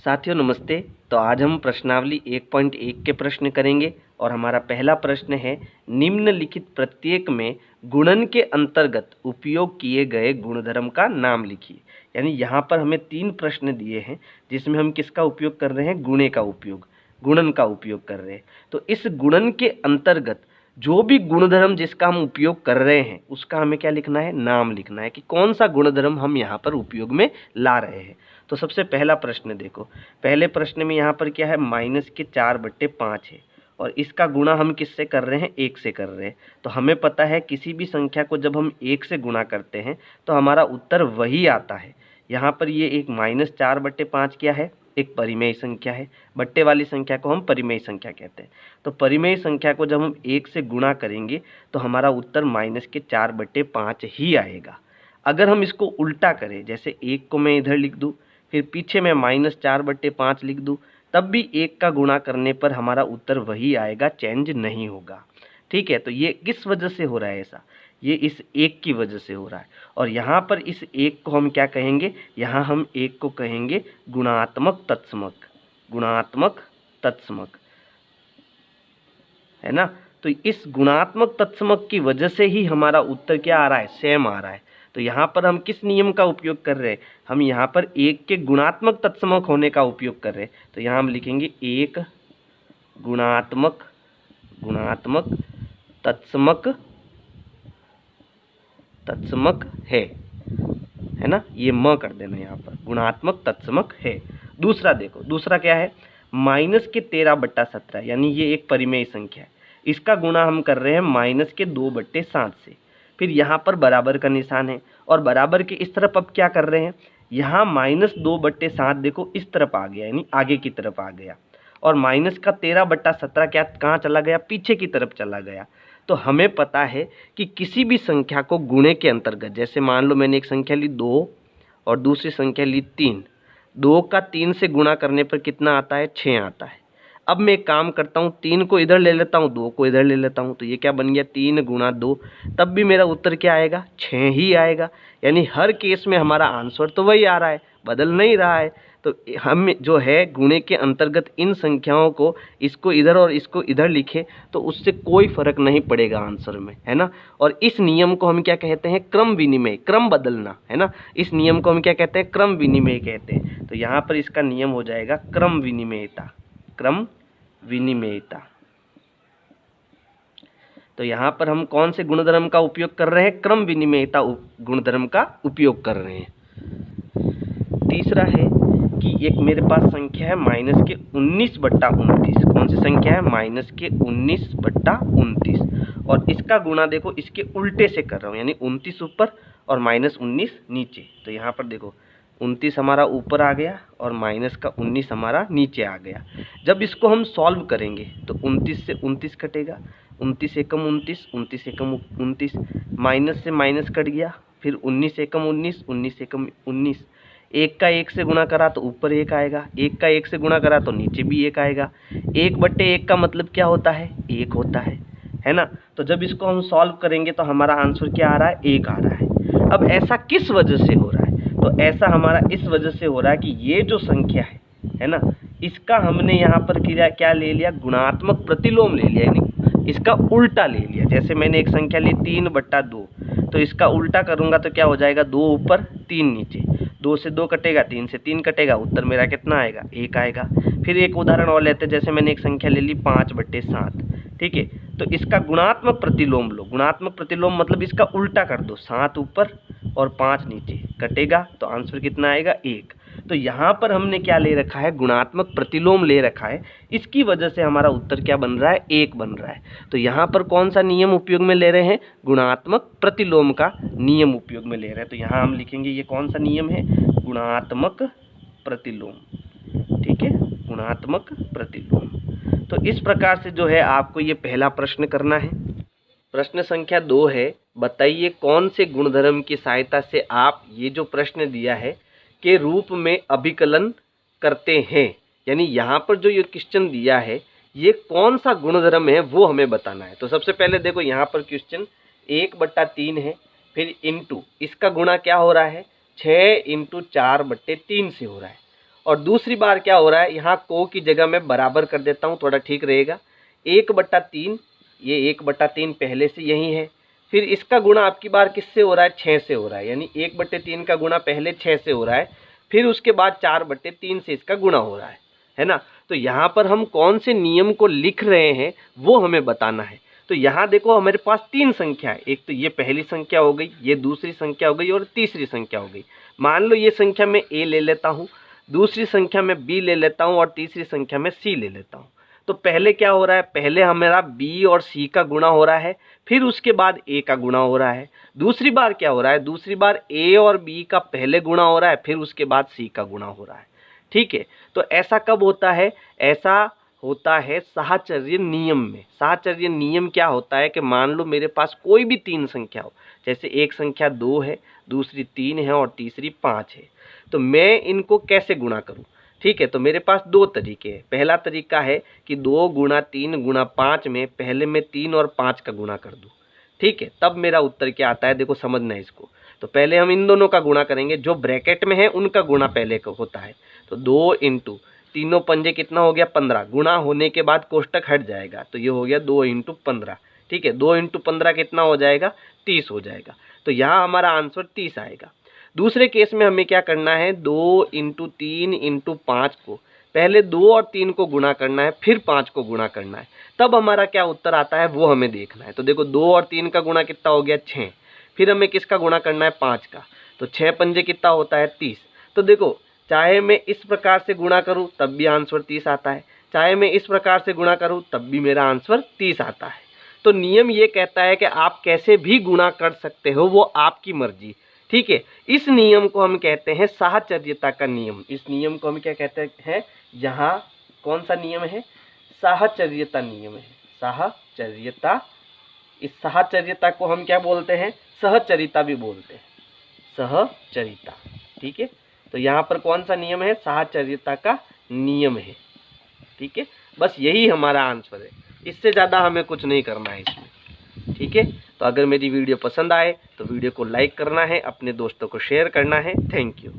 साथियों नमस्ते। तो आज हम प्रश्नावली 1.1 के प्रश्न करेंगे और हमारा पहला प्रश्न है, निम्नलिखित प्रत्येक में गुणन के अंतर्गत उपयोग किए गए गुणधर्म का नाम लिखिए। यानी यहाँ पर हमें 3 प्रश्न दिए हैं जिसमें हम किसका उपयोग कर रहे हैं, गुणे का उपयोग, गुणन का उपयोग कर रहे हैं। तो इस गुणन के अंतर्गत जो भी गुणधर्म जिसका हम उपयोग कर रहे हैं उसका हमें क्या लिखना है, नाम लिखना है कि कौन सा गुणधर्म हम यहाँ पर उपयोग में ला रहे हैं। तो सबसे पहला प्रश्न देखो, पहले प्रश्न में यहाँ पर क्या है, -4/5 है और इसका गुणा हम किससे कर रहे हैं, 1 से कर रहे हैं। तो हमें पता है किसी भी संख्या को जब हम 1 से गुणा करते हैं तो हमारा उत्तर वही आता है। यहाँ पर ये एक -4/5 क्या है, एक परिमेय संख्या है। बट्टे वाली संख्या को हम परिमेय संख्या कहते हैं। तो परिमेय संख्या को जब हम 1 से गुणा करेंगे तो हमारा उत्तर -4/5 ही आएगा। अगर हम इसको उल्टा करें, जैसे 1 को मैं इधर लिख दूँ, फिर पीछे मैं -4/5 लिख दूँ, तब भी 1 का गुणा करने पर हमारा उत्तर वही आएगा, चेंज नहीं होगा। ठीक है, तो ये किस वजह से हो रहा है ऐसा, ये इस 1 की वजह से हो रहा है। और यहाँ पर इस 1 को हम क्या कहेंगे, यहाँ हम 1 को कहेंगे गुणात्मक तत्समक, गुणात्मक तत्समक, है ना। तो इस गुणात्मक तत्समक की वजह से ही हमारा उत्तर क्या आ रहा है, सेम आ रहा है। तो यहाँ पर हम किस नियम का उपयोग कर रहे हैं, हम यहाँ पर 1 के गुणात्मक तत्समक होने का उपयोग कर रहे हैं। तो यहाँ हम लिखेंगे 1 गुणात्मक तत्समक है ना, ये म कर देना यहाँ पर, गुणात्मक तत्समक है। दूसरा देखो, दूसरा क्या है, -13/17, यानी ये एक परिमेय संख्या है। इसका गुणा हम कर रहे हैं -2/7 से। फिर यहाँ पर बराबर का निशान है और बराबर के इस तरफ अब क्या कर रहे हैं, यहाँ -2/7 देखो इस तरफ आ गया, यानी आगे की तरफ आ गया, और -13/17 क्या कहाँ चला गया, पीछे की तरफ चला गया। तो हमें पता है कि किसी भी संख्या को गुणे के अंतर्गत, जैसे मान लो मैंने एक संख्या ली 2 और दूसरी संख्या ली 3, 2 का 3 से गुणा करने पर कितना आता है, 6 आता है। अब मैं एक काम करता हूँ, 3 को इधर ले लेता हूँ, 2 को इधर ले लेता हूँ, तो ये क्या बन गया, 3 × 2, तब भी मेरा उत्तर क्या आएगा, 6 ही आएगा। यानी हर केस में हमारा आंसर तो वही आ रहा है, बदल नहीं रहा है। तो हम जो है गुणे के अंतर्गत इन संख्याओं को, इसको इधर और इसको इधर लिखे तो उससे कोई फर्क नहीं पड़ेगा आंसर में, है ना। और इस नियम को हम क्या कहते हैं, क्रम विनिमय, क्रम बदलना, है ना। इस नियम को हम क्या कहते हैं, क्रम विनिमय कहते हैं। तो यहाँ पर इसका नियम हो जाएगा क्रम विनिमयता, क्रम विनिमयता। तो यहाँ पर हम कौन से गुणधर्म का उपयोग कर रहे हैं, क्रम विनिमयता गुणधर्म का उपयोग कर रहे हैं। तीसरा है कि एक मेरे पास संख्या है -19/29, कौन सी संख्या है, -19/29, और इसका गुणा देखो इसके उल्टे से कर रहा हूँ, यानी 29 ऊपर और -19 नीचे। तो यहाँ पर देखो 29 हमारा ऊपर आ गया और -19 हमारा नीचे आ गया। जब इसको हम सॉल्व करेंगे तो 29 से 29 कटेगा, 29 एकम 29, 29 एकम 29, माइनस से माइनस कट गया, फिर 19 एकम 19, 19 एकम 19। 1 का 1 से गुणा करा तो ऊपर 1 आएगा, 1 का 1 से गुणा करा तो नीचे भी 1 आएगा। 1/1 का मतलब क्या होता है, 1 होता है ना। तो जब इसको हम सॉल्व करेंगे तो हमारा आंसर क्या आ रहा है, 1 आ रहा है। अब ऐसा किस वजह से हो रहा है, तो ऐसा हमारा इस वजह से हो रहा है कि ये जो संख्या है ना, इसका हमने यहाँ पर क्या ले लिया, गुणात्मक प्रतिलोम ले लिया, यानी इसका उल्टा ले लिया। जैसे मैंने एक संख्या ली 3/2, तो इसका उल्टा करूँगा तो क्या हो जाएगा, 2 ऊपर 3 नीचे, 2 से 2 कटेगा, 3 से 3 कटेगा, उत्तर मेरा कितना आएगा, 1 आएगा। फिर एक उदाहरण और लेते हैं, जैसे मैंने एक संख्या ले ली 5/7, ठीक है। तो इसका गुणात्मक प्रतिलोम लो, गुणात्मक प्रतिलोम मतलब इसका उल्टा कर दो, 7 ऊपर और 5 नीचे, कटेगा तो आंसर कितना आएगा, 1। तो यहाँ पर हमने क्या ले रखा है, गुणात्मक प्रतिलोम ले रखा है, इसकी वजह से हमारा उत्तर क्या बन रहा है, 1 बन रहा है। तो यहाँ पर कौन सा नियम उपयोग में ले रहे हैं, गुणात्मक प्रतिलोम का नियम उपयोग में ले रहे हैं। तो यहाँ हम लिखेंगे ये कौन सा नियम है, गुणात्मक प्रतिलोम, ठीक है, गुणात्मक प्रतिलोम। तो इस प्रकार से जो है आपको ये पहला प्रश्न करना है। प्रश्न संख्या 2 है, बताइए कौन से गुणधर्म की सहायता से आप ये जो प्रश्न दिया है के रूप में अभिकलन करते हैं। यानी यहाँ पर जो ये क्वेश्चन दिया है ये कौन सा गुणधर्म है वो हमें बताना है। तो सबसे पहले देखो यहाँ पर क्वेश्चन 1/3 है, फिर इंटू इसका गुणा क्या हो रहा है, 6 × 4/3 से हो रहा है, और दूसरी बार क्या हो रहा है, यहाँ को की जगह मैं बराबर कर देता हूँ, थोड़ा ठीक रहेगा। 1/3, ये 1/3 पहले से यही है। फिर इसका गुणा आपकी बार किससे हो रहा है, 6 से हो रहा है, यानी 1/3 का गुणा पहले 6 से हो रहा है, फिर उसके बाद 4/3 से इसका गुणा हो रहा है ना। तो यहाँ पर हम कौन से नियम को लिख रहे हैं वो हमें बताना है। तो यहाँ देखो हमारे पास 3 संख्या है, एक तो ये पहली संख्या हो गई, ये दूसरी संख्या हो गई और तीसरी संख्या हो गई। मान लो ये संख्या मैं ए ले लेता हूँ, दूसरी संख्या में बी ले लेता हूँ और तीसरी संख्या में सी ले लेता हूँ। तो पहले क्या हो रहा है, पहले हमारा बी और सी का गुणा हो रहा है, फिर उसके बाद ए का गुणा हो रहा है। दूसरी बार क्या हो रहा है, दूसरी बार ए और बी का पहले गुणा हो रहा है, फिर उसके बाद सी का गुणा हो रहा है। ठीक है, तो ऐसा कब होता है, ऐसा होता है साहचर्य नियम में। साहचर्य नियम क्या होता है कि मान लो मेरे पास कोई भी 3 संख्या हो, जैसे एक संख्या 2 है, दूसरी 3 है और तीसरी 5 है, तो मैं इनको कैसे गुणा करूं। ठीक है, तो मेरे पास 2 तरीके हैं। पहला तरीका है कि 2 × 3 × 5 में पहले मैं 3 और 5 का गुणा कर दूं। ठीक है, तब मेरा उत्तर क्या आता है, देखो समझना है इसको। तो पहले हम इन दोनों का गुणा करेंगे, जो ब्रैकेट में है उनका गुणा पहले होता है। तो 2 × तीनों पंजे कितना हो गया, 15। गुणा होने के बाद कोष्टक हट जाएगा, तो ये हो गया 2 × 15। ठीक है, 2 × 15 कितना हो जाएगा, 30 हो जाएगा। तो यहाँ हमारा आंसर 30 आएगा। दूसरे केस में हमें क्या करना है, 2 × 3 × 5 को पहले 2 और 3 को गुणा करना है, फिर 5 को गुणा करना है, तब हमारा क्या उत्तर आता है वो हमें देखना है। तो देखो 2 और 3 का गुणा कितना हो गया, 6। फिर हमें किसका गुणा करना है, 5 का। तो 6 पंजे कितना होता है, 30। तो देखो चाहे मैं इस प्रकार से गुणा करूं तब भी आंसर 30 आता है, चाहे मैं इस प्रकार से गुणा करूं तब भी मेरा आंसर 30 आता है। तो नियम ये कहता है कि आप कैसे भी गुणा कर सकते हो, वो आपकी मर्जी। ठीक है, इस नियम को हम कहते हैं साहचर्यता का नियम। इस नियम को हम क्या कहते हैं, यहाँ कौन सा नियम है, साहचर्यता नियम है, साहचर्यता। इस साहचर्यता को हम क्या बोलते हैं, सहचरिता भी बोलते हैं, सहचरिता। ठीक है, तो यहाँ पर कौन सा नियम है, साहचर्यता का नियम है। ठीक है, बस यही हमारा आंसर है, इससे ज़्यादा हमें कुछ नहीं करना है इसमें। ठीक है, तो अगर मेरी वीडियो पसंद आए तो वीडियो को लाइक करना है, अपने दोस्तों को शेयर करना है। Thank you.